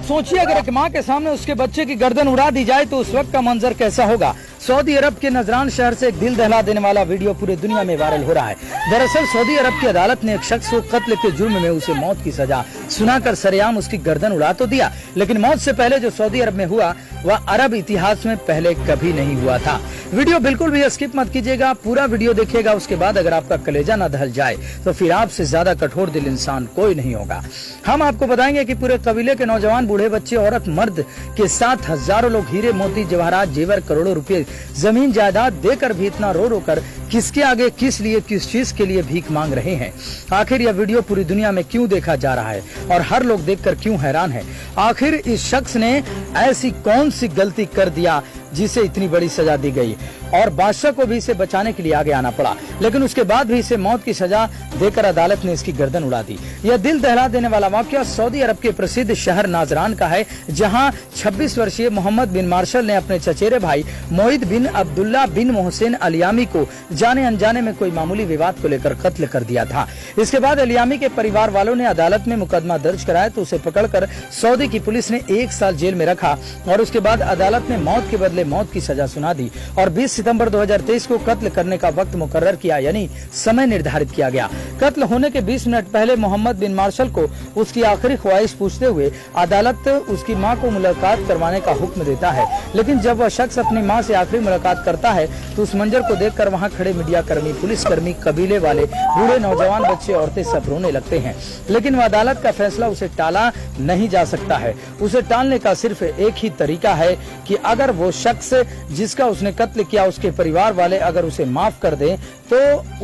सोचिए अगर एक माँ के सामने उसके बच्चे की गर्दन उड़ा दी जाए तो उस वक्त का मंजर कैसा होगा। सऊदी अरब के नजरान शहर से एक दिल दहला देने वाला वीडियो पूरे दुनिया में वायरल हो रहा है। दरअसल सऊदी अरब की अदालत ने एक शख्स को कत्ल के जुर्म में उसे मौत की सजा सुनाकर सरेआम उसकी गर्दन उड़ा तो दिया, लेकिन मौत से पहले जो सऊदी अरब में हुआ वह अरब इतिहास में पहले कभी नहीं हुआ था। वीडियो बिल्कुल भी स्किप मत कीजिएगा, पूरा वीडियो देखिएगा। उसके बाद अगर आपका कलेजा न दहल जाए तो फिर आपसे ज्यादा कठोर दिल इंसान कोई नहीं होगा। हम आपको बताएंगे कि पूरे कबीले के नौजवान, बूढ़े, बच्चे, औरत, मर्द के साथ हजारों लोग हीरे, मोती, जवाहरात, जेवर, करोड़ों रुपए, जमीन जायदाद देकर भी इतना रो रो कर किसके आगे, किस लिए, किस चीज के लिए भीख मांग रहे हैं। आखिर यह वीडियो पूरी दुनिया में क्यों देखा जा रहा है और हर लोग देखकर क्यों हैरान है। आखिर इस शख्स ने ऐसी कौन सी गलती कर दिया जिसे इतनी बड़ी सजा दी गई और बादशाह को भी इसे बचाने के लिए आगे आना पड़ा, लेकिन उसके बाद भी इसे मौत की सजा देकर अदालत ने इसकी गर्दन उड़ा दी। यह दिल दहला देने वाला वाकया सऊदी अरब के प्रसिद्ध शहर नाजरान का है, जहां 26 वर्षीय मोहम्मद बिन मार्शल ने अपने चचेरे भाई मोहित बिन अब्दुल्ला बिन मोहसिन अलियामी को जाने अनजाने में कोई मामूली विवाद को लेकर कत्ल कर दिया था। इसके बाद अलियामी के परिवार वालों ने अदालत में मुकदमा दर्ज कराया तो उसे पकड़कर सऊदी की पुलिस ने 1 साल जेल में रखा और उसके बाद अदालत ने मौत के बदले मौत की सजा सुना दी और 20 सितंबर 2023 को कत्ल करने का वक्त मुकर्रर किया, यानी समय निर्धारित किया गया। कत्ल होने के 20 मिनट पहले मोहम्मद बिन मार्शल को उसकी आखिरी ख्वाहिश पूछते हुए अदालत उसकी मां को मुलाकात करवाने का हुक्म देता है, लेकिन जब वह शख्स अपनी मां से आखिरी मुलाकात करता है तो उस मंजर को देखकर वहां खड़े मीडिया कर्मी, पुलिस कर्मी, कबीले वाले, बूढ़े, नौजवान, बच्चे, औरतें सब रोने लगते हैं। लेकिन वह अदालत का फैसला उसे टाला नहीं जा सकता है। उसे टालने का सिर्फ एक ही तरीका है कि अगर वो शख्स जिसका उसने कत्ल किया उसके परिवार वाले अगर उसे माफ कर दें तो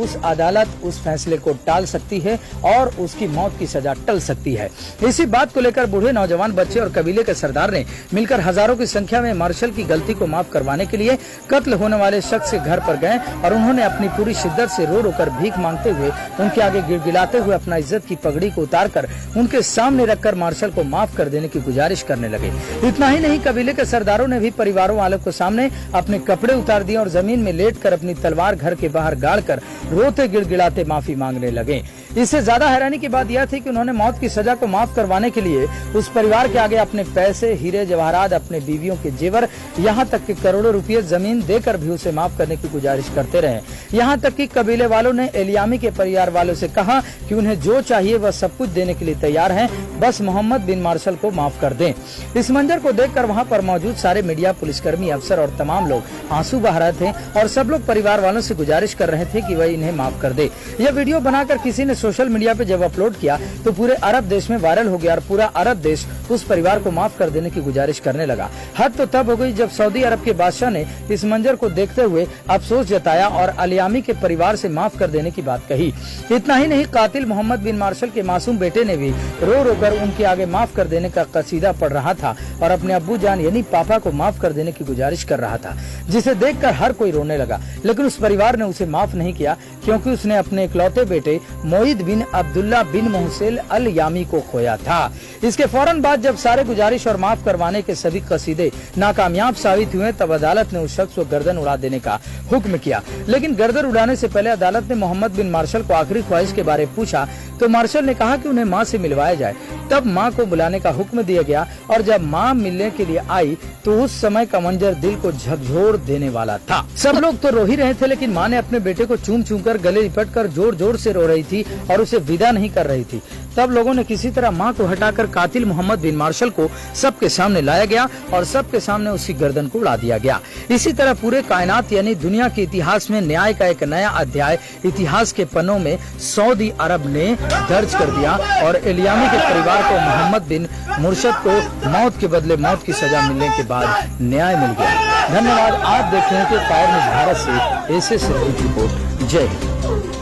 उस अदालत उस फैसले को टाल सकती है और उसकी मौत की सजा टल सकती है। इसी बात को लेकर बूढ़े, नौजवान, बच्चे और कबीले के सरदार ने मिलकर हजारों की संख्या में मार्शल की गलती को माफ करवाने के लिए कत्ल होने वाले शख्स के घर पर गए और उन्होंने अपनी पूरी शिद्दत से रो रो कर भीख मांगते हुए उनके आगे गिड़गिड़ाते हुए अपना इज्जत की पगड़ी को उतारकर उनके सामने रखकर मार्शल को माफ कर देने की गुजारिश करने लगे। इतना ही नहीं, कबीले के सरदारों ने भी परिवारों वालों को सामने अपने कपड़े उतार दिए और जमीन में लेटकर अपनी तलवार घर के बाहर गाड़कर रोते गिड़गिड़ाते माफी मांगने लगे। इससे ज्यादा हैरानी की बात यह थी कि उन्होंने मौत की सजा को माफ करवाने के लिए उस परिवार के आगे अपने पैसे, हीरे, जवाहरात, अपने बीवियों के जेवर, यहाँ तक कि करोड़ों रुपये जमीन देकर भी उसे माफ करने की गुजारिश करते रहे। यहाँ तक कि कबीले वालों ने एलियामी के परिवार वालों से कहा कि उन्हें जो चाहिए वह सब कुछ देने के लिए तैयार हैं, बस मोहम्मद बिन मार्शल को माफ कर दें। इस मंजर को देखकर वहाँ पर मौजूद सारे मीडिया, पुलिसकर्मी, अफसर और तमाम लोग आंसू बहा रहे थे और सब लोग परिवार वालों से गुजारिश कर रहे थे कि वह इन्हें माफ कर दे। यह वीडियो बनाकर किसी ने सोशल मीडिया पे जब अपलोड किया तो पूरे अरब देश में वायरल हो गया और पूरा अरब देश उस परिवार को माफ कर देने की गुजारिश करने लगा। हद तो तब हो गई जब सऊदी अरब के बादशाह ने इस मंजर को देखते हुए अफसोस जताया और अलियामी के परिवार से माफ कर देने की बात कही। इतना ही नहीं, कातिल मोहम्मद बिन मार्शल के मासूम बेटे ने भी रो रो कर उनके आगे माफ कर देने का कसीदा पढ़ रहा था और अपने अब्बू जान यानी पापा को माफ कर देने की गुजारिश कर रहा था, जिसे देखकर हर कोई रोने लगा। लेकिन उस परिवार ने उसे माफ नहीं किया क्योंकि उसने अपने इकलौते बेटे मोहित बिन अब्दुल्ला बिन मोहसिन अल यामी को खोया था। इसके फौरन बाद जब सारे गुजारिश और माफ करवाने के सभी कसीदे नाकामयाब साबित हुए तब अदालत ने उस शख्स को गर्दन उड़ा देने का हुक्म किया। लेकिन गर्दन उड़ाने से पहले अदालत ने मोहम्मद बिन मार्शल को आखिरी ख्वाहिश के बारे में पूछा तो मार्शल ने कहा कि उन्हें मां से मिलवाया जाए। तब मां को बुलाने का हुक्म दिया गया और जब मां मिलने के लिए आई तो उस समय का मंजर दिल को झकझोर देने वाला था। सब लोग तो रो ही रहे थे, लेकिन मां ने अपने बेटे को चूम चूम कर गले लिपट कर जोर जोर से रो रही थी और उसे विदा नहीं कर रही थी। तब लोगों ने किसी तरह मां को हटाकर कातिल मोहम्मद बिन मार्शल को सबके सामने लाया गया और सबके सामने उसकी गर्दन को उड़ा दिया गया। इसी तरह पूरे कायनात यानी दुनिया के इतिहास में न्याय का एक नया अध्याय इतिहास के पन्नों में सऊदी अरब ने दर्ज कर दिया और एलियामी के परिवार को मोहम्मद बिन मुर्शद को मौत के बदले मौत की सजा मिलने के बाद न्याय मिल गया। धन्यवाद। आप देख रहे थे फायर न्यूज भारत से ऐसे रिपोर्ट। जय हिंद।